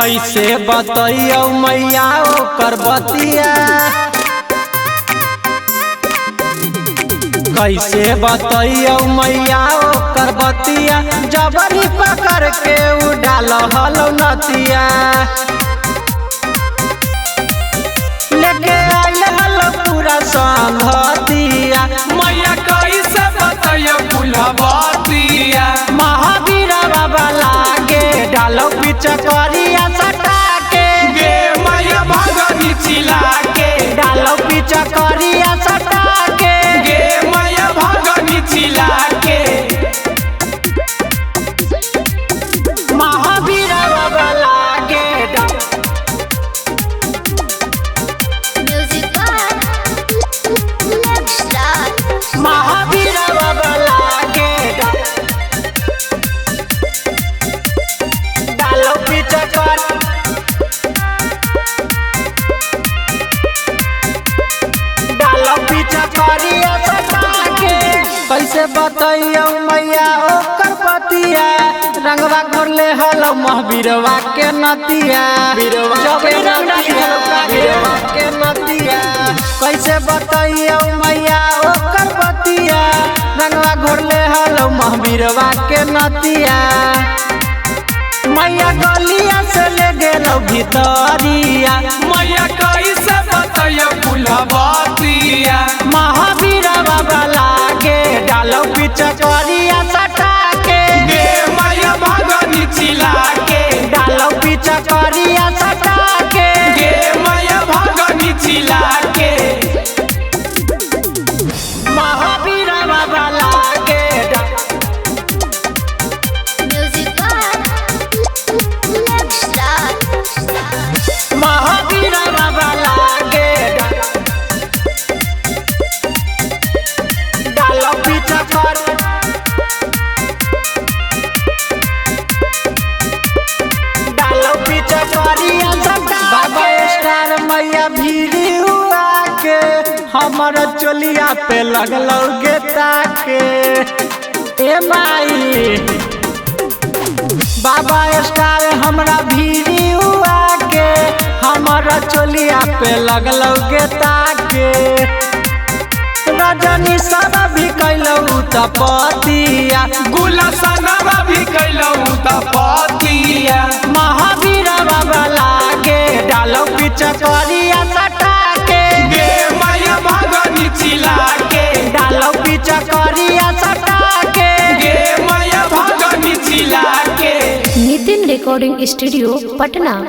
कैसे बतैयो मैया ओकर बतिया, कैसे बतैयो मैया ओकर बतिया। जबरी पकड़ के उ डाल हलो नतिया, लेके आइल हलो पूरा संगतिया। मैया कैसे बतैयो फुलबतिया, महावीर बाबा लागे डालो पिचकरिया सटा के, गे मैया भगनी चिला के, डालो पिचकरिया सटा के, गे मैया भगनी चिला के। महावीर बाबा लागे महावीर बाबा लागे डालो पिचकर, डालो पिचकरिया सटा के। कैसे बतैयो मैया ओकर बतिया, रंगवा घोरले हलो महावीरवा के नतिया, के नतिया। कैसे बतैयो मैया ओकर बतिया, रंगवा घोरले हलो महावीरवा के नतिया। मैया गलिया से ले गेलो भितरिया, मैया कैसे बतैयो फुलबतिया, महावीर बाबा लागे डालो पिचकरिया सटा के, गे मैया भगनी चिला के, डालो पिचकरिया सटा के, गे मैया भगनी चिला के। महावीर बाबा लागे महावीर बाबा लागे डालो पिचकर, डालो पिचकरिया सटा बाबा स्टार मैया भीड़ी हुआ के, हमर चोलिया पे लगलो गेता के। ए माई बाबा स्टार हमरा भीड़ी हुआ के, हमरा चोलिया पे लगलो गेता के। रजनी सब भी कैलौ तपतिया, गुलशनवा भी कैलौ तपतिया, महावीर बाबा लागे डालो पिचकरिया सटा के, गे मैया भगनी चिला के, डालो पिचकरिया सटा के, गे मैया भगनी चिला के। Nitin recording studio Patna.